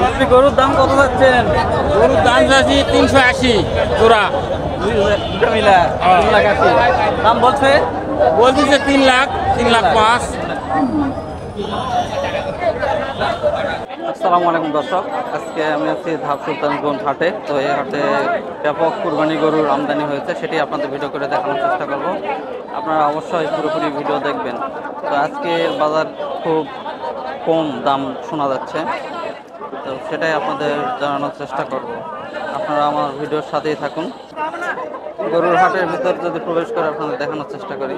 আপনি গরুর দাম কত যাচ্ছেন? গরুর দাম চাচ্ছি 380 জোড়া। দুটো মিলা 3,80,000 দাম বলছে। বলতেছে 3 লাখ, 3,05,000। আসসালামু আলাইকুম দর্শক, আজকে আমি আছি ধাপ সুলতানগঞ্জ হাটে। তো এই হাটে ব্যাপক কুরবানি গরুর আমদানি হয়েছে, সেটি আপনাদের ভিডিও করে দেখানোর চেষ্টা করব। আপনারা অবশ্যই পুরোপুরি ভিডিও দেখবেন। তো আজকে বাজার খুব কম দাম শোনা যাচ্ছে, তো সেটাই আপনাদের জানানোর চেষ্টা করব। আপনারা আমার ভিডিওর সাথেই থাকুন। গরুর হাটের ভিতর যদি প্রবেশ করে আপনাদের দেখানোর চেষ্টা করি।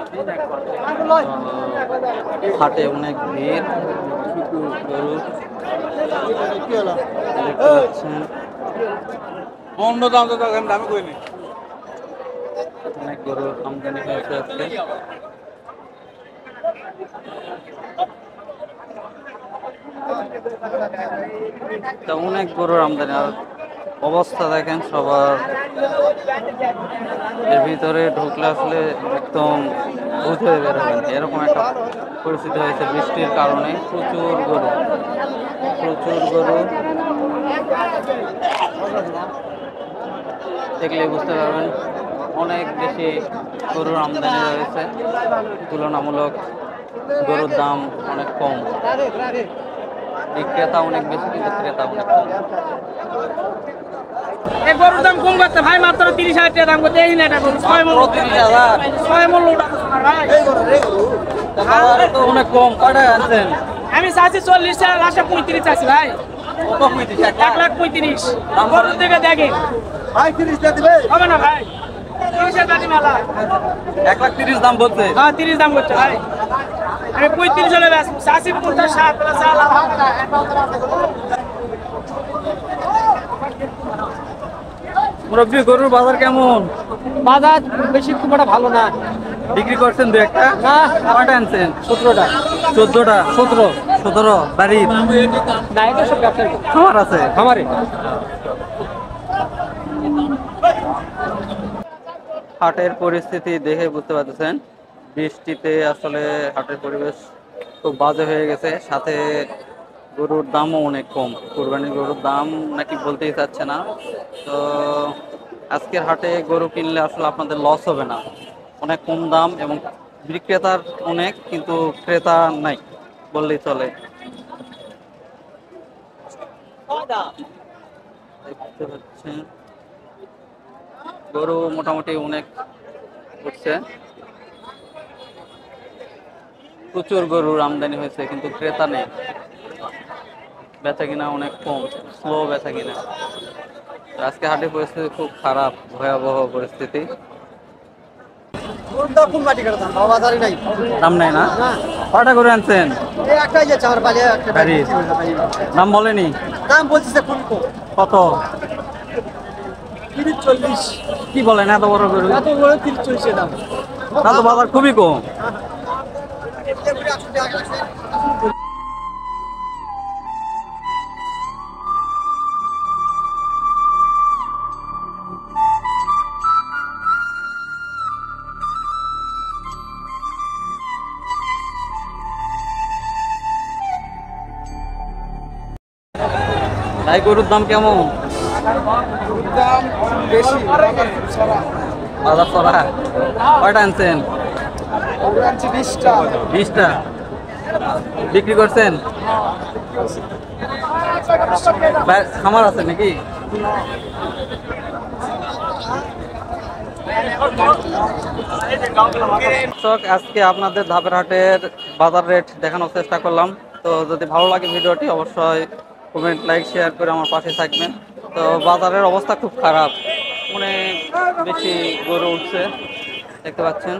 হাটে অনেক ভিড়, গরু দেখতে পাচ্ছেন। অনেক গরুর আমদানি হয়েছে আজকে। তা অনেক গরুর আমদানি, আর অবস্থা দেখেন সবার। এর ভিতরে ঢুকলে আসলে একদম বুঝে বের হবেন, এরকম একটা পরিস্থিতি হয়েছে বৃষ্টির কারণে। প্রচুর গরু, প্রচুর গরু দেখলে বুঝতে পারবেন অনেক বেশি গরুর আমদানি রয়েছে। তুলনামূলক গরুর দাম অনেক কম, বিক্রেতা অনেক বেশি কিন্তু ক্রেতা অনেক কম। এই গরুর দাম কম করতে ভাই, মাত্র 30,000 টাকা দাম করতে। এই না এটা গরু 6 মণ, 30,000 6 মণ লোড আছে ভাই। তো অনেক কম। কয়টা আনছেন? আমি চাচ্ছি 40 টাকা, লাস্টে 35 চাচ্ছি ভাই। কত 35? 1,35,000 গরুর দিকে দেখেন ভাই 30 টা দিবে হবে না ভাই? 30 টাকা মেলা। 1,30,000 দাম বলছে। হ্যাঁ 30 দাম করছে ভাই। আমি 35 হলে বেশ চাচ্ছি 50 প্লাস আলা। মুরব্বী, গরুর বাজার কেমন? বাজার বেশি খুব একটা ভালো না। বিক্রি করছেন দু একটা? না, কয়টা আনছেন? 17টা। 14টা? 17 বাড়ির না, এটা সব ব্যবসায়ী খামার আছে? খামারে। হাটের পরিস্থিতি দেখে বুঝতে পারতেছেন, বৃষ্টিতে আসলে হাটের পরিবেশ খুব বাজে হয়ে গেছে। সাথে গরুর দামও অনেক কম, কুরবানির গরুর দাম নাকি বলতেই চাচ্ছে না। তো আজকের হাটে গরু কিনলে আসলে আপনাদের লস হবে না, অনেক কম দাম এবং বিক্রেতার অনেক, কিন্তু ক্রেতা নাই বললেই চলে। দেখতে পাচ্ছেন গরু মোটামুটি অনেক উঠছে, প্রচুর গরুর আমদানি হয়েছে কিন্তু ক্রেতা নেই, বেচা কিনা অনেক কম, স্লো বেচা কিনা। আজকে হাটের পরিস্থিতি খুব খারাপ, ভয়াবহ পরিস্থিতি। কোনটা কোন মাটি কাটা দাম বাজারে নাই। দাম নাই না? কয়টা গরু আনছেন? এই একটাই যে চার পালে একটা গাড়ির দাম বলেনি? দাম বলতেছে কোন কো কত? 30 40। কি বলেন, এত বড় গরু? এত বড় 30 40 দাম। তা তো বাজার খুবই কম। তাই গরুর দাম কেমন? দাম বেশি, বাজার চড়া। কয়টা আনছেন? আনছি 20টা। 20টা বিক্রি করছেন? খামার আছে নাকি? আজকে আপনাদের ধাপের হাটের বাজার রেট দেখানোর চেষ্টা করলাম। তো যদি ভালো লাগে ভিডিওটি অবশ্যই কমেন্ট, লাইক, শেয়ার করে আমার পাশে থাকবেন। তো বাজারের অবস্থা খুব খারাপ, অনেক বেশি গরু উঠছে দেখতে পাচ্ছেন।